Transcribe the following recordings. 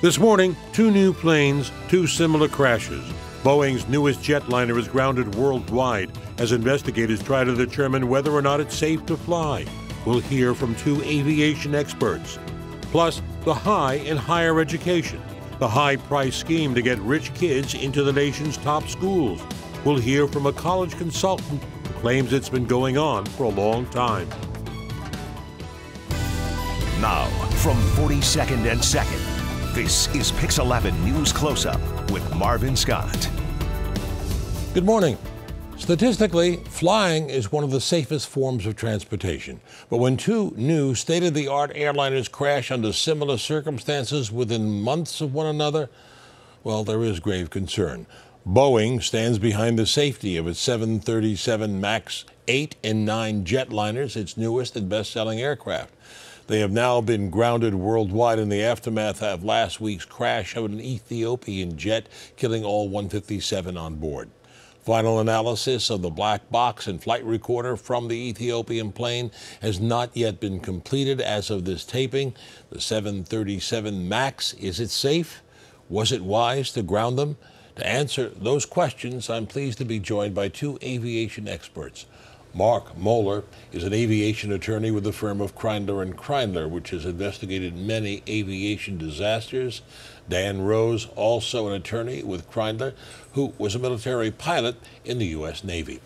This morning, two new planes, two similar crashes. Boeing's newest jetliner is grounded worldwide as investigators try to determine whether or not it's safe to fly. We'll hear from two aviation experts. Plus, the high in higher education, the high-price scheme to get rich kids into the nation's top schools. We'll hear from a college consultant who claims it's been going on for a long time. Now, from 42nd and 2nd, this is Pix 11 News Close-Up with Marvin Scott. Good morning. Statistically, flying is one of the safest forms of transportation. But when two new state-of-the-art airliners crash under similar circumstances within months of one another, well, there is grave concern. Boeing stands behind the safety of its 737 MAX 8 and 9 jetliners, its newest and best-selling aircraft. They have now been grounded worldwide in the aftermath of last week's crash of an Ethiopian jet, killing all 157 on board. Final analysis of the black box and flight recorder from the Ethiopian plane has not yet been completed as of this taping. The 737 MAX, is it safe? Was it wise to ground them? To answer those questions, I'm pleased to be joined by two aviation experts. Mark Moeller is an aviation attorney with the firm of Kreindler & Kreindler, which has investigated many aviation disasters. Dan Rose, also an attorney with Kreindler, who was a military pilot in the U.S. Navy.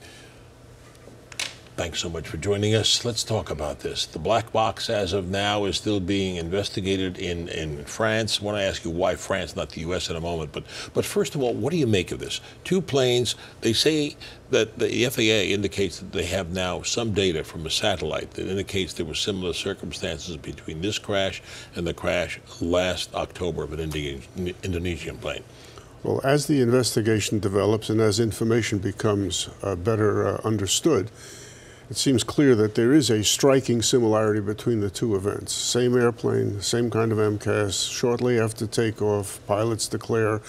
Thanks so much for joining us. Let's talk about this. The black box, as of now, is still being investigated in France. I want to ask you why France, not the U.S. in a moment. But first of all, what do you make of this? Two planes, they say that the FAA indicates that they have now some data from a satellite that indicates there were similar circumstances between this crash and the crash last October of an Indonesian plane. Well, as the investigation develops and as information becomes better understood, it seems clear that there is a striking similarity between the two events. Same airplane, same kind of MCAS. Shortly after takeoff, pilots declare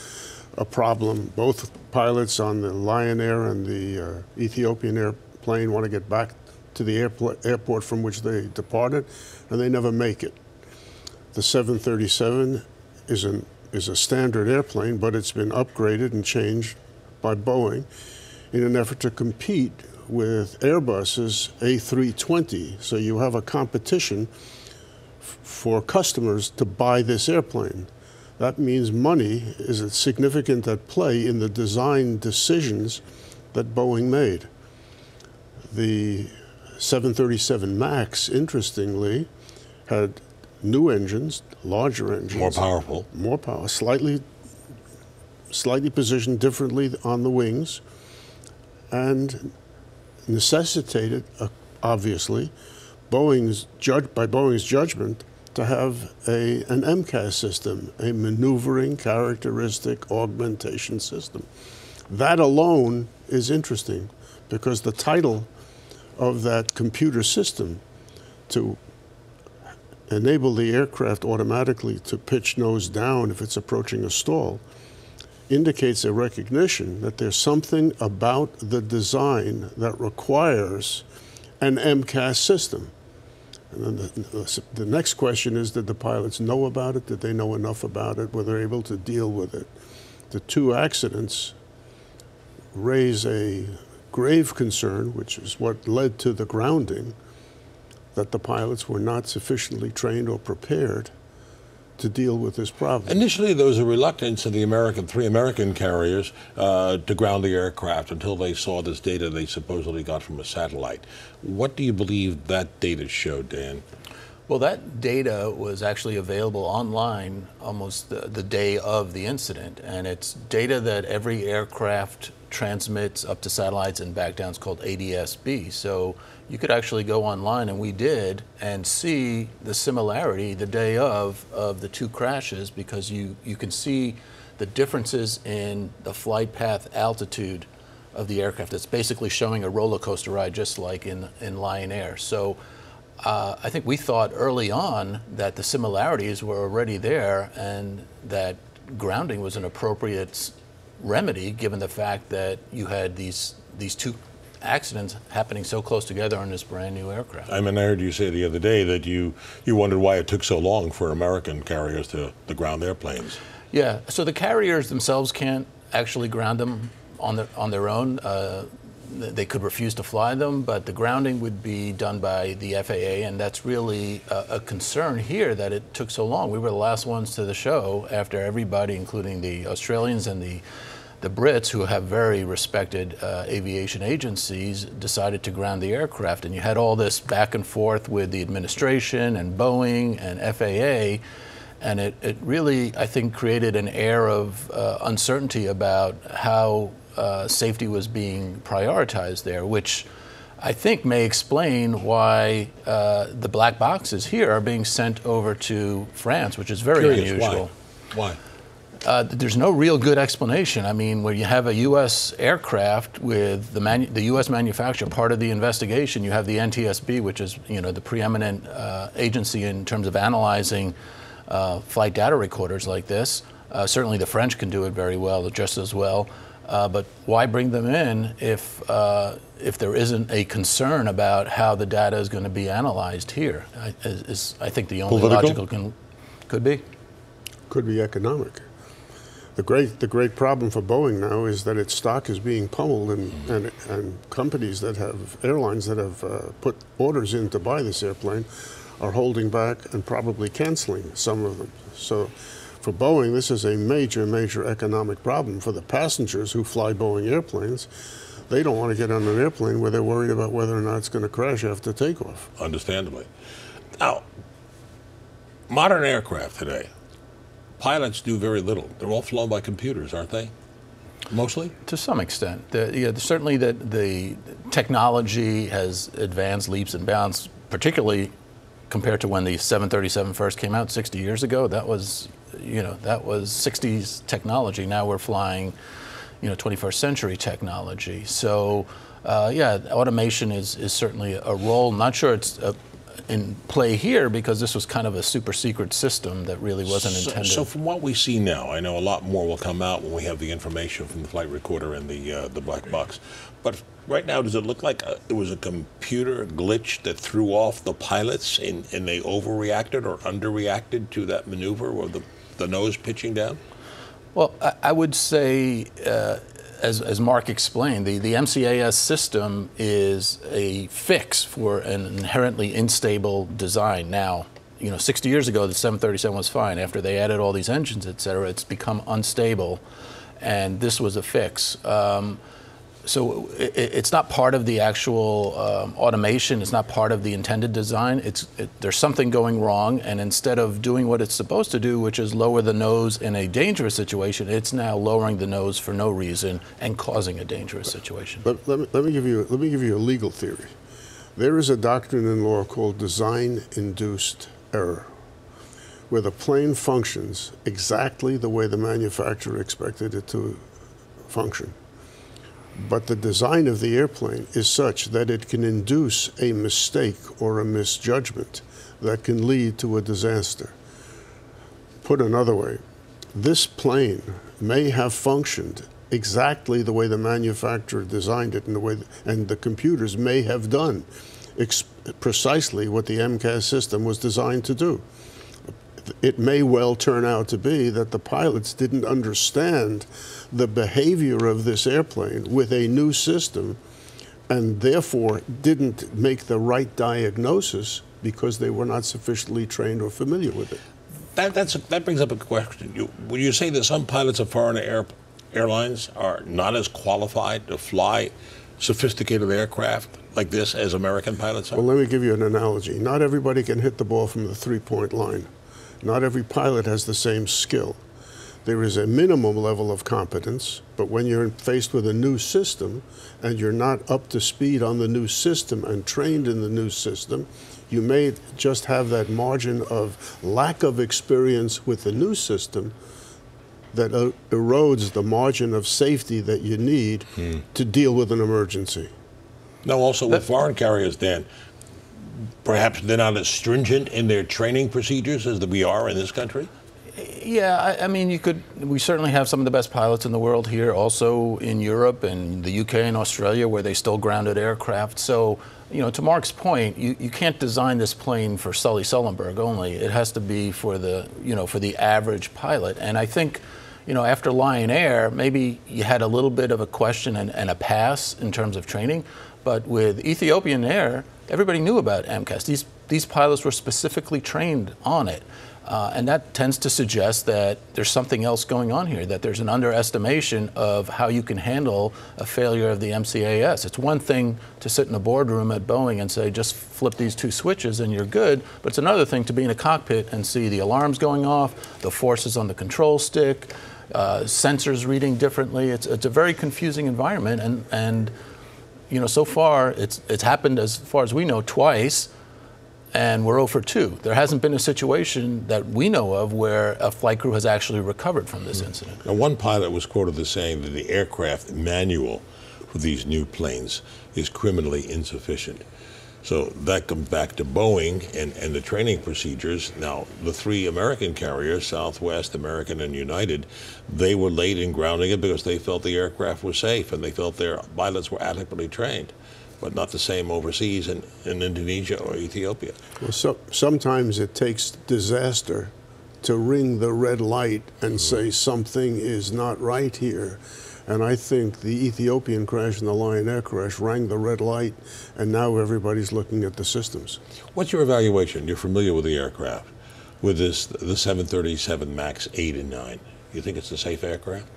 a problem. Both pilots on the Lion Air and the Ethiopian airplane want to get back to the airport from which they departed, and they never make it. The 737 is a standard airplane, but it's been upgraded and changed by Boeing in an effort to compete with Airbus's A320. So you have a competition for customers to buy this airplane. That means money is significant at play in the design decisions that Boeing made. The 737 MAX, interestingly, had new engines, larger engines. More powerful. More power, slightly positioned differently on the wings, and necessitated, obviously, by Boeing's judgment, to have an MCAS system, a maneuvering characteristic augmentation system. That alone is interesting because the title of that computer system, to enable the aircraft automatically to pitch nose down if it's approaching a stall, indicates a recognition that there's something about the design that requires an MCAS system. And then the next question is, did the pilots know about it? Did they know enough about it? Were they able to deal with it? The two accidents raise a grave concern, which is what led to the grounding, that the pilots were not sufficiently trained or prepared to deal with this problem. Initially, there was a reluctance of the three American carriers to ground the aircraft until they saw this data they supposedly got from a satellite. What do you believe that data showed, Dan? Well, that data was actually available online almost the day of the incident, and it's data that every aircraft transmits up to satellites and back down. It's called ADS-B. So you could actually go online, and we did, and see the similarity the day of the two crashes, because you can see the differences in the flight path altitude of the aircraft. It's basically showing a roller coaster ride, just like in Lion Air. So I think we thought early on that the similarities were already there and that grounding was an appropriate remedy, given the fact that you had these two accidents happening so close together on this brand new aircraft. I mean, I heard you say the other day that you wondered why it took so long for American carriers to ground airplanes. Yeah, so the carriers themselves can't actually ground them on their own. They could refuse to fly them, but the grounding would be done by the FAA, and that's really a concern here that it took so long. We were the last ones to the show after everybody, including the Australians and the Brits, who have very respected aviation agencies, decided to ground the aircraft. And you had all this back and forth with the administration and Boeing and FAA, and it really, I think, created an air of uncertainty about how safety was being prioritized there, which I think may explain why the black boxes here are being sent over to France, which is very unusual. Why? There's no real good explanation. I mean, when you have a U.S. aircraft with the U.S. manufacturer part of the investigation, you have the NTSB, which is the preeminent agency in terms of analyzing flight data recorders like this. Certainly, the French can do it very well, just as well. But why bring them in if there isn't a concern about how the data is going to be analyzed here? I think the only logical could be. Could be economic. The great problem for Boeing now is that its stock is being pummeled, and companies that have airlines that have put orders in to buy this airplane are holding back and probably canceling some of them. So for Boeing, this is a major, major economic problem. For the passengers who fly Boeing airplanes, they don't want to get on an airplane where they're worried about whether or not it's going to crash after takeoff. Understandably. Now, modern aircraft today, pilots do very little. They're all flown by computers, aren't they? Mostly? To some extent. Certainly the technology has advanced leaps and bounds, particularly compared to when the 737 first came out 60 years ago. That was 60s technology. Now we're flying 21st century technology. So automation is certainly a role. Not sure it's in play here because this was kind of a super secret system that really wasn't intended. So from what we see now, I know a lot more will come out when we have the information from the flight recorder and the black box. But right now, does it look like it was a computer glitch that threw off the pilots and they overreacted or underreacted to that maneuver or the nose pitching down? Well, I would say, as Mark explained, the MCAS system is a fix for an inherently unstable design. Now, 60 years ago, the 737 was fine. After they added all these engines, et cetera, it's become unstable, and this was a fix. So it's not part of the actual automation. It's not part of the intended design. There's something going wrong, and instead of doing what it's supposed to do, which is lower the nose in a dangerous situation, it's now lowering the nose for no reason and causing a dangerous situation. Let me give you a legal theory. There is a doctrine in law called design-induced error, where the plane functions exactly the way the manufacturer expected it to function. But the design of the airplane is such that it can induce a mistake or a misjudgment that can lead to a disaster. Put another way, this plane may have functioned exactly the way the manufacturer designed it and the computers may have done precisely what the MCAS system was designed to do. It may well turn out to be that the pilots didn't understand the behavior of this airplane with a new system and therefore didn't make the right diagnosis because they were not sufficiently trained or familiar with it. That brings up a question. Would you say that some pilots of foreign airlines are not as qualified to fly sophisticated aircraft like this as American pilots are? Well, let me give you an analogy. Not everybody can hit the ball from the three-point line. Not every pilot has the same skill. There is a minimum level of competence, but when you're faced with a new system and you're not up to speed on the new system and trained in the new system, you may just have that margin of lack of experience with the new system that erodes the margin of safety that you need to deal with an emergency. Now, also with foreign carriers, Dan, perhaps they're not as stringent in their training procedures as we are in this country? Yeah, I mean, we certainly have some of the best pilots in the world here, also in Europe and the UK and Australia, where they still grounded aircraft. So, to Mark's point, you can't design this plane for Sully Sullenberg only. It has to be for the average pilot. And I think, after Lion Air, maybe you had a little bit of a question and a pass in terms of training. But with Ethiopian Air, everybody knew about MCAS. These pilots were specifically trained on it. And that tends to suggest that there's something else going on here, that there's an underestimation of how you can handle a failure of the MCAS. It's one thing to sit in a boardroom at Boeing and say, just flip these 2 switches and you're good. But it's another thing to be in a cockpit and see the alarms going off, the forces on the control stick, sensors reading differently. It's a very confusing environment. And so far, it's happened, as far as we know, twice. And we're 0 for 2. There hasn't been a situation that we know of where a flight crew has actually recovered from this incident. Now, one pilot was quoted as saying that the aircraft manual for these new planes is criminally insufficient. So that comes back to Boeing and the training procedures. Now, the 3 American carriers, Southwest, American, and United, they were late in grounding it because they felt the aircraft was safe and they felt their pilots were adequately trained. But not the same overseas in Indonesia or Ethiopia. Well, sometimes it takes disaster to ring the red light and say something is not right here. And I think the Ethiopian crash and the Lion Air crash rang the red light, and now everybody's looking at the systems. What's your evaluation? You're familiar with the aircraft, with the 737 MAX 8 and 9. You think it's a safe aircraft?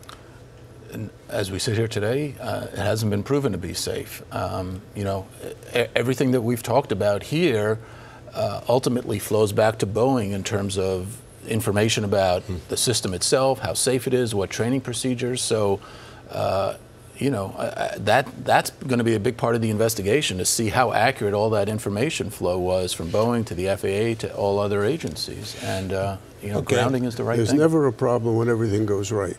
And as we sit here today, it hasn't been proven to be safe. Everything that we've talked about here ultimately flows back to Boeing in terms of information about the system itself, how safe it is, what training procedures. So, that's going to be a big part of the investigation, to see how accurate all that information flow was from Boeing to the FAA to all other agencies. And, grounding is the right thing. There's never a problem when everything goes right.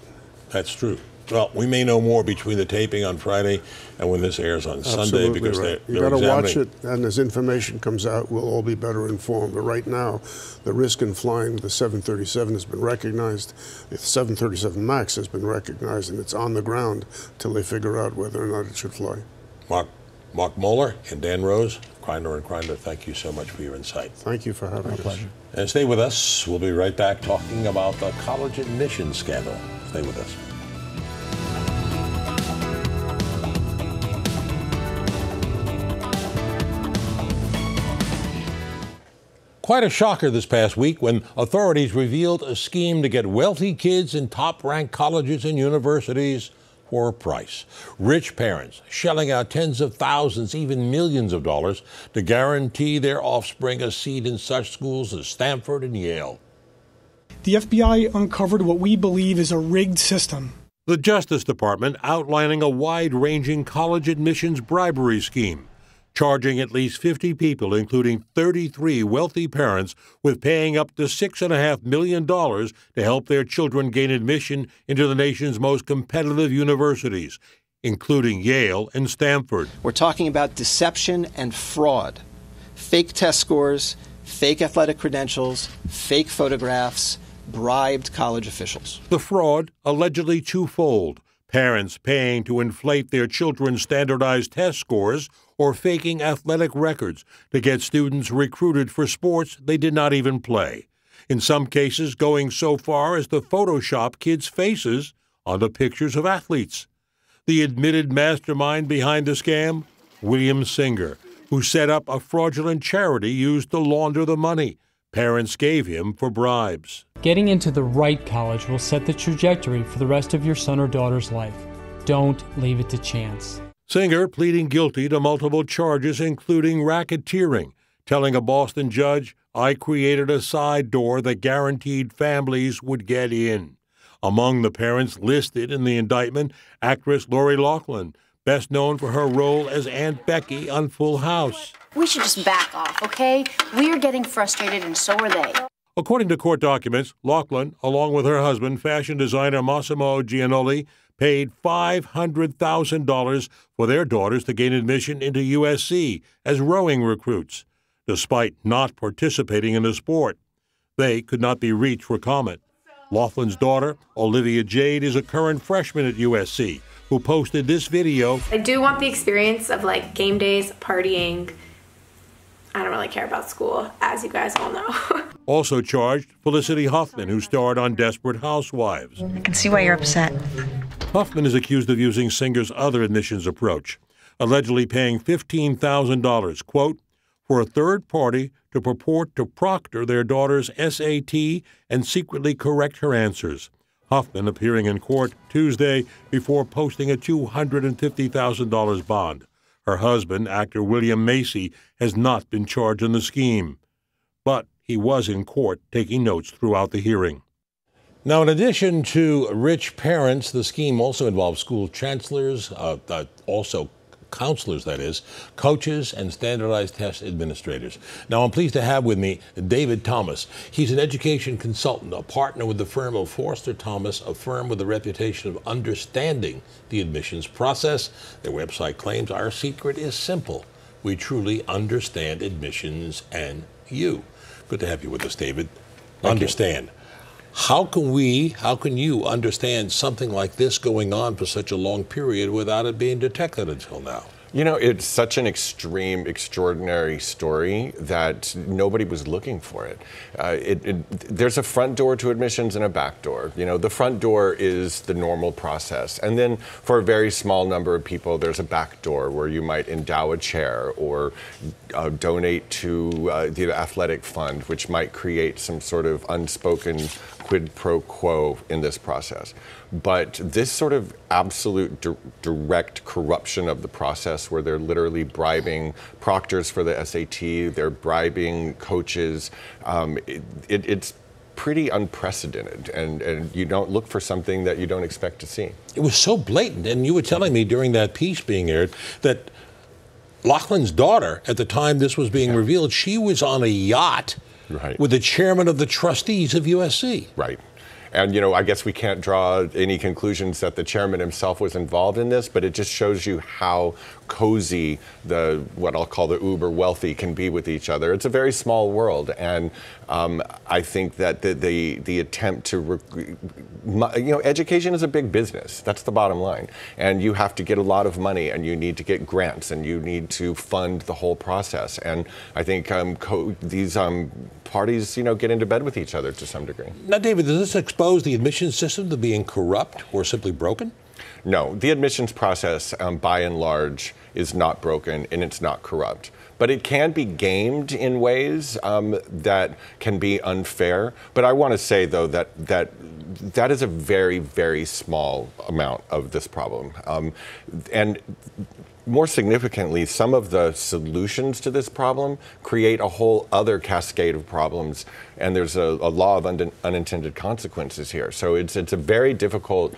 That's true. Well, we may know more between the taping on Friday and when this airs on Sunday, because right. they're you got to watch examining. it, and as information comes out, we'll all be better informed. But right now, the risk in flying the 737 has been recognized. The 737 MAX has been recognized, and it's on the ground till they figure out whether or not it should fly. Mark Moeller and Dan Rose, Kreindler and Kreindler, thank you so much for your insight. Thank you for having us. My pleasure. And stay with us. We'll be right back talking about the college admissions scandal. Stay with us. Quite a shocker this past week when authorities revealed a scheme to get wealthy kids in top-ranked colleges and universities for a price. Rich parents shelling out tens of thousands, even millions of dollars to guarantee their offspring a seat in such schools as Stanford and Yale. The FBI uncovered what we believe is a rigged system. The Justice Department outlining a wide-ranging college admissions bribery scheme, charging at least 50 people, including 33 wealthy parents, with paying up to $6.5 million to help their children gain admission into the nation's most competitive universities, including Yale and Stanford. We're talking about deception and fraud, fake test scores, fake athletic credentials, fake photographs, bribed college officials. The fraud allegedly twofold: parents paying to inflate their children's standardized test scores or faking athletic records to get students recruited for sports they did not even play. In some cases, going so far as to Photoshop kids' faces onto pictures of athletes. The admitted mastermind behind the scam? William Singer, who set up a fraudulent charity used to launder the money parents gave him for bribes. Getting into the right college will set the trajectory for the rest of your son or daughter's life. Don't leave it to chance. Singer pleading guilty to multiple charges, including racketeering, telling a Boston judge, "I created a side door that guaranteed families would get in." Among the parents listed in the indictment, actress Lori Loughlin, best known for her role as Aunt Becky on Full House. We should just back off, okay? We're getting frustrated, and so are they. According to court documents, Loughlin, along with her husband, fashion designer Massimo Giannoli, paid $500,000 for their daughters to gain admission into USC as rowing recruits, despite not participating in the sport. They could not be reached for comment. Laughlin's daughter, Olivia Jade, is a current freshman at USC who posted this video. I do want the experience of like game days, partying. I don't really care about school, as you guys all know. Also charged, Felicity Huffman, who starred on Desperate Housewives. I can see why you're upset. Huffman is accused of using Singer's other admissions approach, allegedly paying $15,000, quote, for a third party to purport to proctor their daughter's SAT and secretly correct her answers. Huffman appearing in court Tuesday before posting a $250,000 bond. Her husband, actor William Macy, has not been charged in the scheme, but he was in court taking notes throughout the hearing. Now, in addition to rich parents, the scheme also involves school chancellors, also counselors, that is, coaches, and standardized test administrators. Now, I'm pleased to have with me David Thomas. He's an education consultant, a partner with the firm of Forster Thomas, a firm with a reputation of understanding the admissions process. Their website claims our secret is simple. We truly understand admissions and you. Good to have you with us, David. Understand. How can you understand something like this going on for such a long period without it being detected until now? You know, it's such an extreme, extraordinary story that nobody was looking for it. There's a front door to admissions and a back door. You know, the front door is the normal process. And then for a very small number of people, there's a back door where you might endow a chair or donate to the athletic fund, which might create some sort of unspoken quid pro quo in this process. But this sort of absolute direct corruption of the process where they're literally bribing proctors for the SAT, they're bribing coaches, it's pretty unprecedented, and you don't look for something that you don't expect to see. It was so blatant, and you were telling me during that piece being aired that Laughlin's daughter, at the time this was being revealed, she was on a yacht with the chairman of the trustees of USC. Right. And, you know, I guess we can't draw any conclusions that the chairman himself was involved in this, but it just shows you how cozy what I'll call the uber wealthy can be with each other. It's a very small world, and I think that the attempt to, education is a big business. That's the bottom line, and you have to get a lot of money, and you need to get grants, and you need to fund the whole process. And I think these parties, get into bed with each other to some degree. Now, David, does this expose the admissions system to being corrupt or simply broken? No, the admissions process, by and large, is not broken and it's not corrupt. But it can be gamed in ways that can be unfair. But I want to say, though, that is a very, very small amount of this problem. And more significantly, some of the solutions to this problem create a whole other cascade of problems, and there's a law of unintended consequences here. So it's a very difficult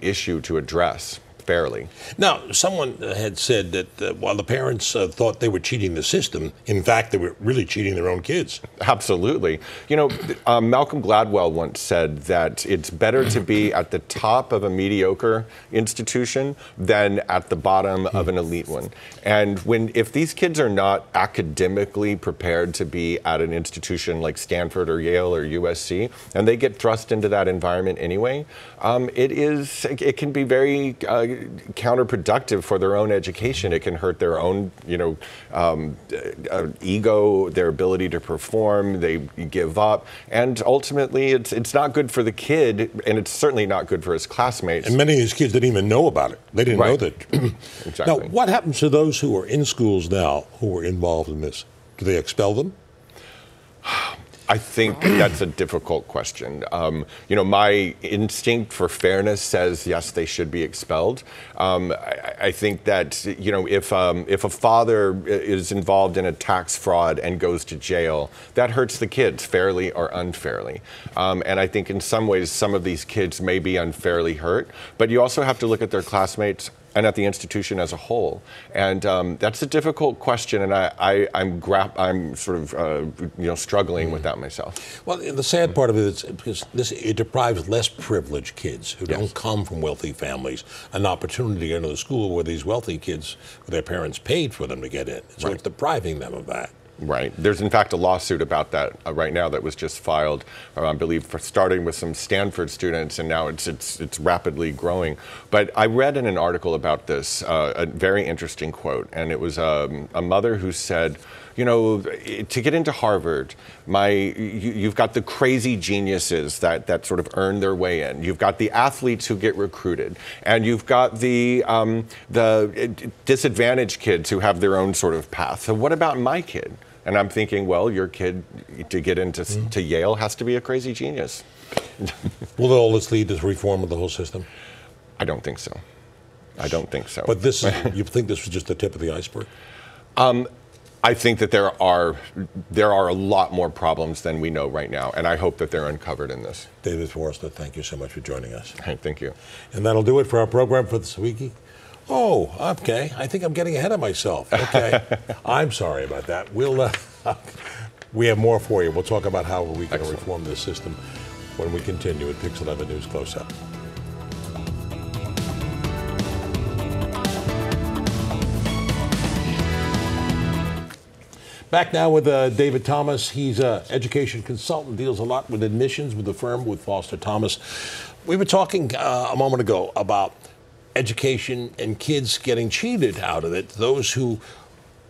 issue to address fairly. Now, someone had said that while the parents thought they were cheating the system, in fact, they were really cheating their own kids. Absolutely. Malcolm Gladwell once said that it's better to be at the top of a mediocre institution than at the bottom of an elite one. And if these kids are not academically prepared to be at an institution like Stanford or Yale or USC, and they get thrust into that environment anyway, it can be very counterproductive for their own education. It can hurt their own, ego, their ability to perform. They give up, and ultimately, it's not good for the kid, and it's certainly not good for his classmates. And many of these kids didn't even know about it. They didn't know that. Exactly. Now, what happens to those who are in schools now who are involved in this? Do they expel them? I think that's a difficult question. My instinct for fairness says yes, they should be expelled. I think that if a father is involved in a tax fraud and goes to jail, that hurts the kids fairly or unfairly. And I think in some ways some of these kids may be unfairly hurt, but you also have to look at their classmates and at the institution as a whole. And that's a difficult question, and I'm sort of struggling with that myself. Well, the sad part of it is because it deprives less privileged kids who don't come from wealthy families an opportunity to enter the school where these wealthy kids, their parents paid for them to get in. So it's depriving them of that. Right. There's in fact a lawsuit about that right now that was just filed, I believe, for starting with some Stanford students, and now it's rapidly growing. But I read in an article about this a very interesting quote, and it was a mother who said, you know, to get into Harvard, you've got the crazy geniuses that sort of earn their way in. You've got the athletes who get recruited, and you've got the disadvantaged kids who have their own sort of path. So what about my kid? And I'm thinking, well, your kid to get into to Yale has to be a crazy genius. Will all this lead to reform of the whole system? I don't think so. I don't think so. But you think this was just the tip of the iceberg? I think that there are a lot more problems than we know right now, and I hope that they're uncovered in this. David Forrester, thank you so much for joining us. Hey, thank you. And that'll do it for our program for this week. Oh, okay. I think I'm getting ahead of myself. Okay. I'm sorry about that. We have more for you. We'll talk about how we can reform this system when we continue at Pix 11 News Close-Up. Back now with David Thomas. He's an education consultant, deals a lot with admissions with the firm with Foster Thomas. We were talking a moment ago about education and kids getting cheated out of it, those who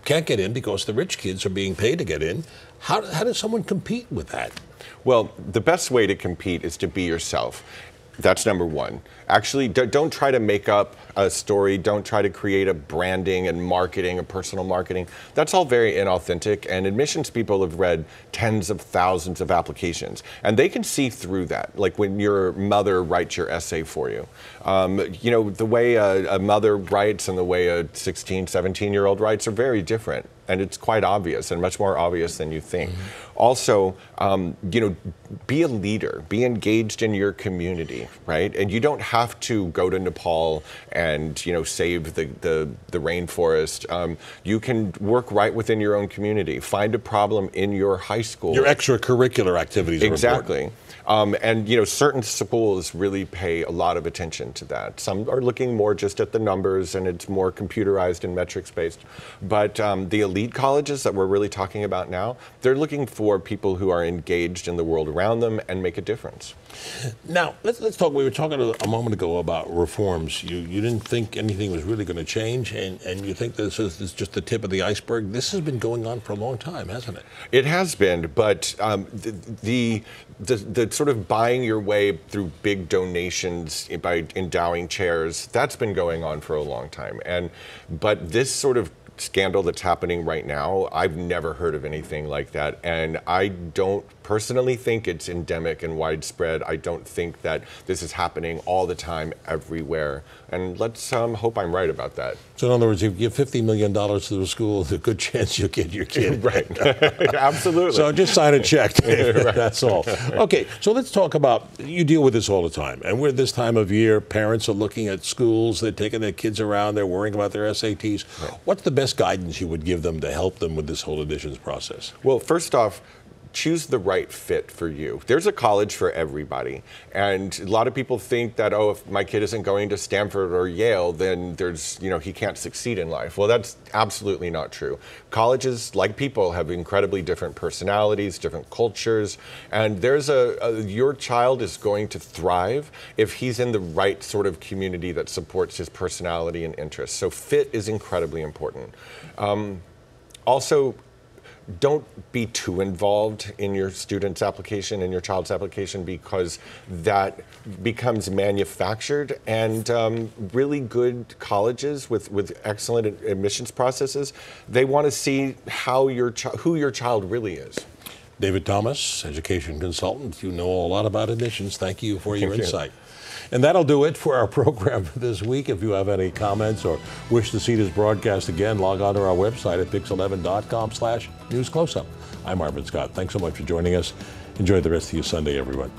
can't get in because the rich kids are being paid to get in. How does someone compete with that? Well, the best way to compete is to be yourself. That's number one. Actually, don't try to make up a story. Don't try to create a branding and marketing, a personal marketing. That's all very inauthentic, and admissions people have read tens of thousands of applications, and they can see through that, like when your mother writes your essay for you. You know, the way a mother writes and the way a 16, 17-year-old writes are very different, and it's quite obvious, and much more obvious than you think. Also, you know, be a leader, be engaged in your community, right? And you don't have to go to Nepal and, you know, save the rainforest. You can work right within your own community. Find a problem in your high school. Your extracurricular activities are exactly. And, you know, certain schools really pay a lot of attention to that. Some are looking more just at the numbers, and it's more computerized and metrics-based. But the elite colleges that we're really talking about now, they're looking for people who are engaged in the world around them and make a difference. Now, let's talk. We were talking a moment ago about reforms. You didn't think anything was really going to change, and you think this is just the tip of the iceberg. This has been going on for a long time, hasn't it? It has been, but the sort of buying your way through big donations by endowing chairs, that's been going on for a long time. But this sort of scandal that's happening right now, I've never heard of anything like that, and I don't personally think it's endemic and widespread. I don't think that this is happening all the time everywhere, and let's hope I'm right about that. So in other words, if you give $50 million to the school, there's a good chance you'll get your kid. Right. Absolutely. So just sign a check. Right. That's all. Okay, so let's talk about, you deal with this all the time, and we're this time of year, parents are looking at schools, they're taking their kids around, they're worrying about their SATs. Right. What's the best guidance you would give them to help them with this whole admissions process? Well, first off, choose the right fit for you. There's a college for everybody. And a lot of people think that, oh, if my kid isn't going to Stanford or Yale, then there's, you know, he can't succeed in life. Well, that's absolutely not true. Colleges, like people, have incredibly different personalities, different cultures. And there's your child is going to thrive if he's in the right sort of community that supports his personality and interests. So fit is incredibly important. Also, don't be too involved in your student's application and your child's application, because that becomes manufactured, and really good colleges with excellent admissions processes, they want to see how who your child really is. David Thomas, education consultant. You know a lot about admissions. Thank you for your insight. And that'll do it for our program for this week. If you have any comments or wish to see this broadcast again, log on to our website at pix11.com/newscloseup. I'm Marvin Scott. Thanks so much for joining us. Enjoy the rest of your Sunday, everyone.